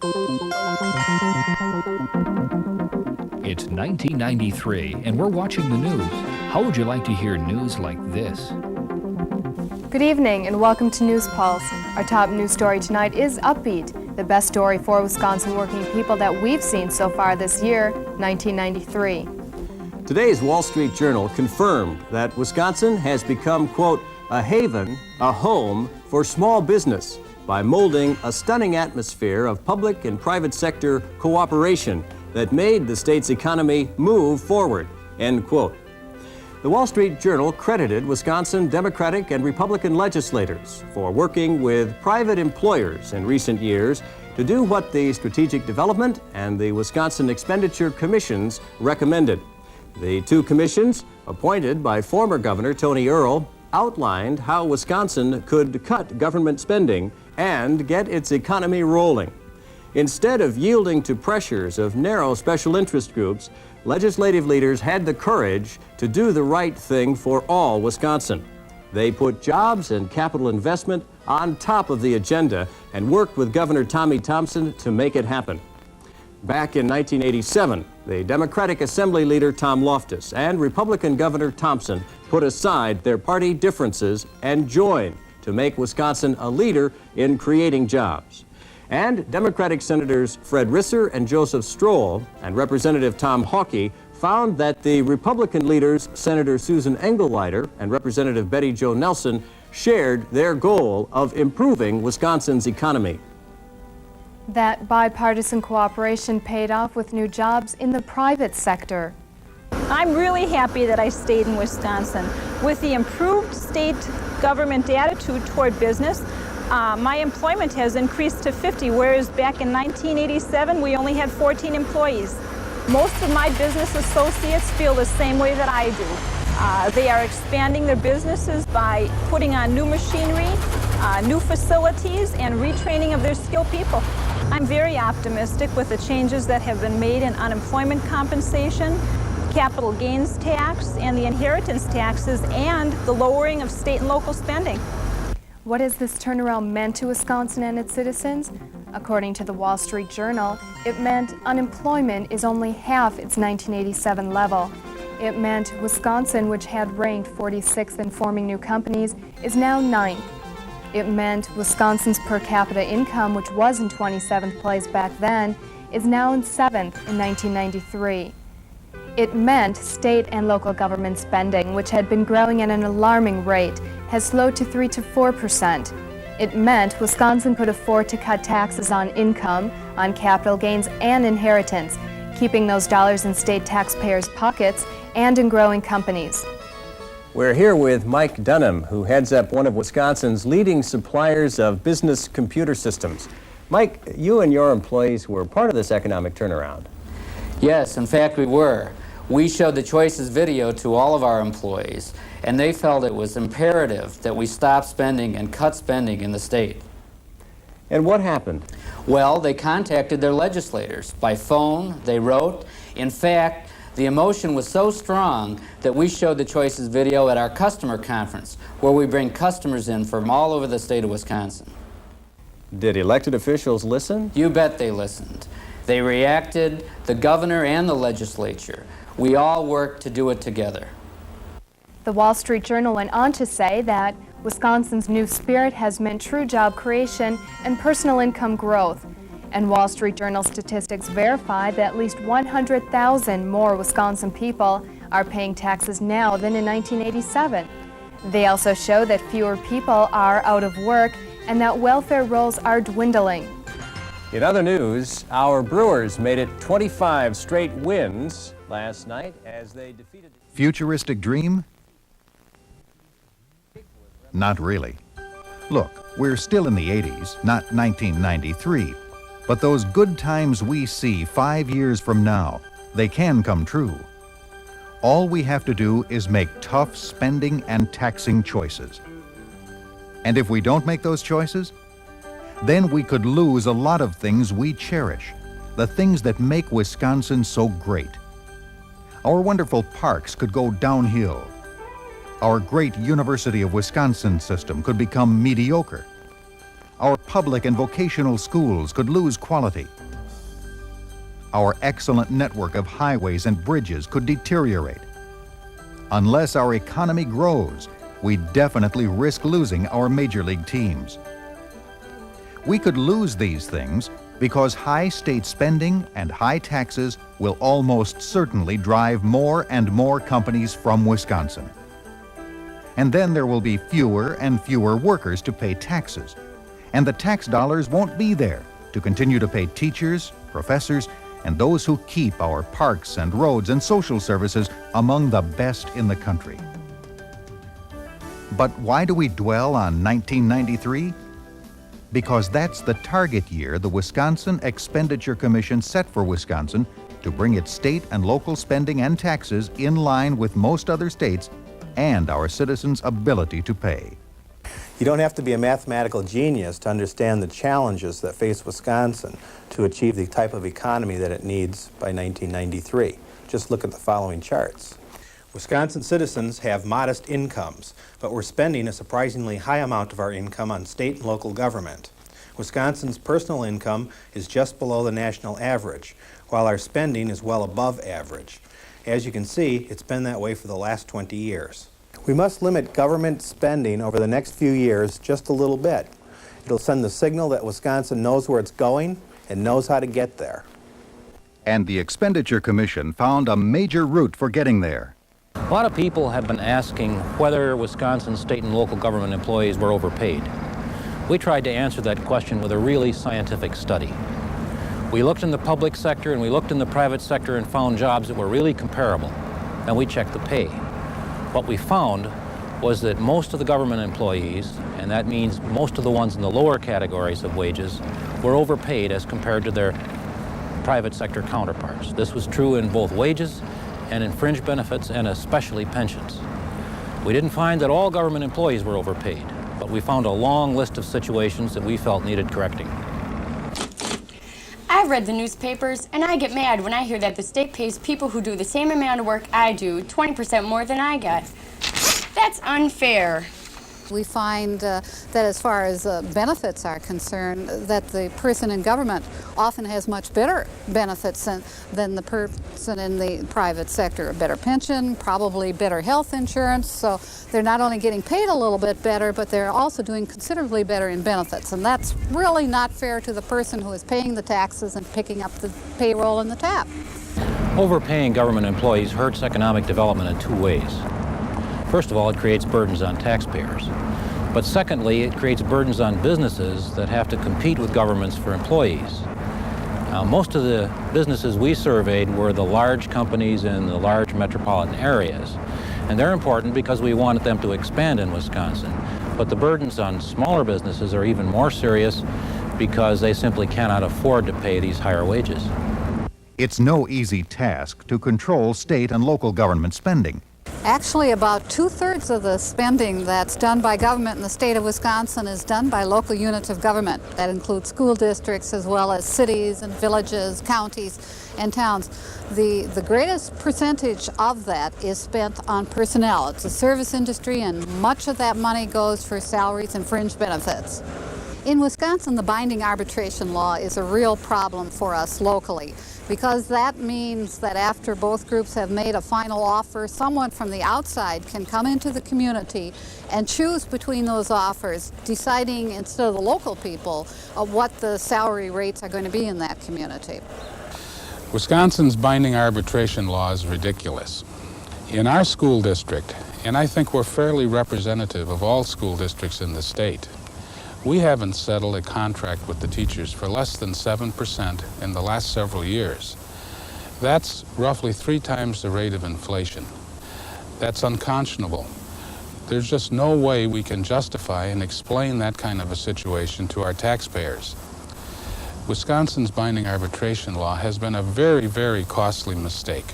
It's 1993, and we're watching the news. How would you like to hear news like this? Good evening, and welcome to News Pulse. Our top news story tonight is upbeat, the best story for Wisconsin working people that we've seen so far this year, 1993. Today's Wall Street Journal confirmed that Wisconsin has become, quote, a haven, a home for small business by molding a stunning atmosphere of public and private sector cooperation that made the state's economy move forward, end quote. The Wall Street Journal credited Wisconsin Democratic and Republican legislators for working with private employers in recent years to do what the Strategic Development and the Wisconsin Expenditure Commissions recommended. The two commissions, appointed by former Governor Tony Earl, outlined how Wisconsin could cut government spending and get its economy rolling. Instead of yielding to pressures of narrow special interest groups, legislative leaders had the courage to do the right thing for all Wisconsin. They put jobs and capital investment on top of the agenda and worked with Governor Tommy Thompson to make it happen. Back in 1987, the Democratic Assembly leader Tom Loftus and Republican Governor Thompson put aside their party differences and joined to make Wisconsin a leader in creating jobs. And Democratic Senators Fred Risser and Joseph Stroll and Representative Tom Hawkey found that the Republican leaders, Senator Susan Engelleiter and Representative Betty Jo Nelson, shared their goal of improving Wisconsin's economy. That bipartisan cooperation paid off with new jobs in the private sector. I'm really happy that I stayed in Wisconsin. With the improved state government attitude toward business, my employment has increased to 50, whereas back in 1987, we only had 14 employees. Most of my business associates feel the same way that I do. They are expanding their businesses by putting on new machinery, new facilities, and retraining of their skilled people. I'm very optimistic with the changes that have been made in unemployment compensation, capital gains tax, and the inheritance taxes, and the lowering of state and local spending. What has this turnaround meant to Wisconsin and its citizens? According to the Wall Street Journal, it meant unemployment is only half its 1987 level. It meant Wisconsin, which had ranked 46th in forming new companies, is now 9th. It meant Wisconsin's per capita income, which was in 27th place back then, is now in 7th in 1993. It meant state and local government spending, which had been growing at an alarming rate, has slowed to 3 to 4%. It meant Wisconsin could afford to cut taxes on income, on capital gains, and inheritance, keeping those dollars in state taxpayers' pockets and in growing companies. We're here with Mike Dunham, who heads up one of Wisconsin's leading suppliers of business computer systems. Mike, you and your employees were part of this economic turnaround. Yes, in fact we were. We showed the Choices video to all of our employees, and they felt it was imperative that we stop spending and cut spending in the state. And what happened? Well, they contacted their legislators. By phone, they wrote. In fact, the emotion was so strong that we showed the Choices video at our customer conference, where we bring customers in from all over the state of Wisconsin. Did elected officials listen? You bet they listened. They reacted, the governor and the legislature. We all worked to do it together. The Wall Street Journal went on to say that Wisconsin's new spirit has meant true job creation and personal income growth. And Wall Street Journal statistics verify that at least 100,000 more Wisconsin people are paying taxes now than in 1987. They also show that fewer people are out of work and that welfare rolls are dwindling. In other news, our Brewers made it 25 straight wins last night as they defeated... Futuristic dream? Not really. Look, we're still in the 80s, not 1993. But those good times we see 5 years from now, they can come true. All we have to do is make tough spending and taxing choices. And if we don't make those choices, then we could lose a lot of things we cherish, the things that make Wisconsin so great. Our wonderful parks could go downhill. Our great University of Wisconsin system could become mediocre. Our public and vocational schools could lose quality. our excellent network of highways and bridges could deteriorate. Unless our economy grows, we definitely risk losing our major league teams. We could lose these things because high state spending and high taxes will almost certainly drive more and more companies from Wisconsin. And then there will be fewer and fewer workers to pay taxes, and the tax dollars won't be there to continue to pay teachers, professors, and those who keep our parks and roads and social services among the best in the country. But why do we dwell on 1993? Because that's the target year the Wisconsin Expenditure Commission set for Wisconsin to bring its state and local spending and taxes in line with most other states and our citizens' ability to pay. You don't have to be a mathematical genius to understand the challenges that face Wisconsin to achieve the type of economy that it needs by 1993. Just look at the following charts. Wisconsin citizens have modest incomes, but we're spending a surprisingly high amount of our income on state and local government. Wisconsin's personal income is just below the national average, while our spending is well above average. As you can see, it's been that way for the last 20 years. We must limit government spending over the next few years just a little bit. It'll send the signal that Wisconsin knows where it's going and knows how to get there. And the Expenditure Commission found a major route for getting there. A lot of people have been asking whether Wisconsin state and local government employees were overpaid. We tried to answer that question with a really scientific study. We looked in the public sector and we looked in the private sector and found jobs that were really comparable. And we checked the pay. What we found was that most of the government employees, and that means most of the ones in the lower categories of wages, were overpaid as compared to their private sector counterparts. This was true in both wages and in fringe benefits, and especially pensions. We didn't find that all government employees were overpaid, but we found a long list of situations that we felt needed correcting. I've read the newspapers, and I get mad when I hear that the state pays people who do the same amount of work I do 20% more than I get. That's unfair. We find that as far as benefits are concerned, that the person in government often has much better benefits than the person in the private sector. A better pension, probably better health insurance, so they're not only getting paid a little bit better, but they're also doing considerably better in benefits. And that's really not fair to the person who is paying the taxes and picking up the payroll and the tab. Overpaying government employees hurts economic development in two ways. First of all, it creates burdens on taxpayers. But secondly, it creates burdens on businesses that have to compete with governments for employees. Most of the businesses we surveyed were the large companies in the large metropolitan areas. And they're important because we wanted them to expand in Wisconsin. But the burdens on smaller businesses are even more serious because they simply cannot afford to pay these higher wages. It's no easy task to control state and local government spending. Actually, about 2/3 of the spending that's done by government in the state of Wisconsin is done by local units of government. That includes school districts as well as cities and villages, counties, and towns. The greatest percentage of that is spent on personnel. It's a service industry, and much of that money goes for salaries and fringe benefits. In Wisconsin, the binding arbitration law is a real problem for us locally, because that means that after both groups have made a final offer, someone from the outside can come into the community and choose between those offers, deciding instead of the local people what the salary rates are going to be in that community. Wisconsin's binding arbitration law is ridiculous. In our school district, and I think we're fairly representative of all school districts in the state, we haven't settled a contract with the teachers for less than 7% in the last several years. That's roughly 3 times the rate of inflation. That's unconscionable. There's just no way we can justify and explain that kind of a situation to our taxpayers. Wisconsin's binding arbitration law has been a very, very costly mistake.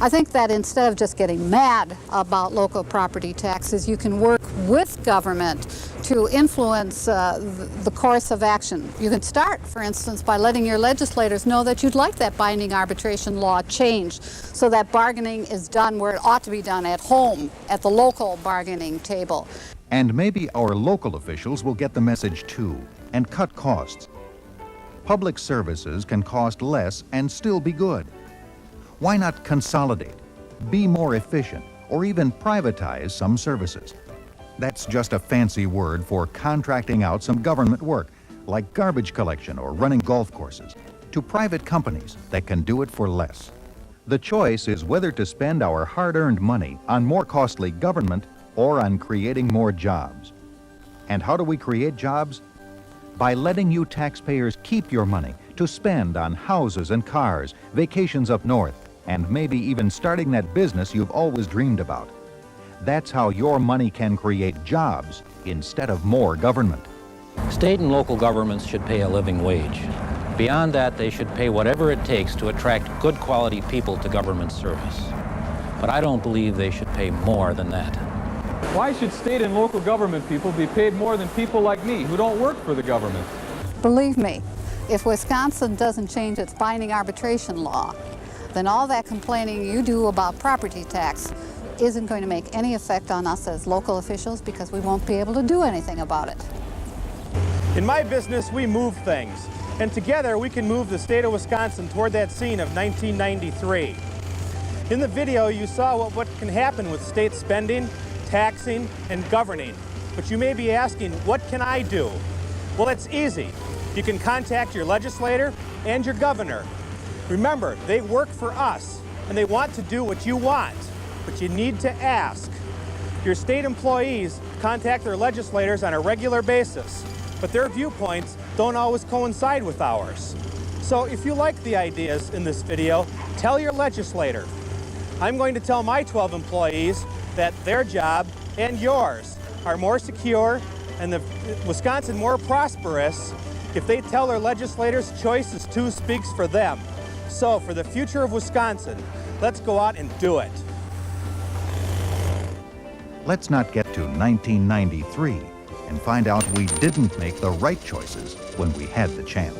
I think that instead of just getting mad about local property taxes, you can work with government to influence the course of action. You can start, for instance, by letting your legislators know that you'd like that binding arbitration law changed so that bargaining is done where it ought to be done, at home, at the local bargaining table. And maybe our local officials will get the message too and cut costs. public services can cost less and still be good. Why not consolidate, be more efficient, or even privatize some services? That's just a fancy word for contracting out some government work, like garbage collection or running golf courses, to private companies that can do it for less. The choice is whether to spend our hard-earned money on more costly government or on creating more jobs. And how do we create jobs? By letting you taxpayers keep your money to spend on houses and cars, vacations up north, and maybe even starting that business you've always dreamed about. That's how your money can create jobs instead of more government. State and local governments should pay a living wage. Beyond that, they should pay whatever it takes to attract good quality people to government service. But I don't believe they should pay more than that. Why should state and local government people be paid more than people like me who don't work for the government? Believe me, if Wisconsin doesn't change its binding arbitration law, then all that complaining you do about property tax isn't going to make any effect on us as local officials because we won't be able to do anything about it. In my business, we move things, and together we can move the state of Wisconsin toward that scene of 1993. In the video, you saw what can happen with state spending, taxing, and governing. But you may be asking, what can I do? Well, it's easy. You can contact your legislator and your governor. Remember, they work for us, and they want to do what you want, but you need to ask. Your state employees contact their legislators on a regular basis, but their viewpoints don't always coincide with ours. So if you like the ideas in this video, tell your legislator. I'm going to tell my 12 employees that their job and yours are more secure and the Wisconsin more prosperous if they tell their legislators choice too speaks for them. So for the future of Wisconsin, let's go out and do it. Let's not get to 1993 and find out we didn't make the right choices when we had the chance.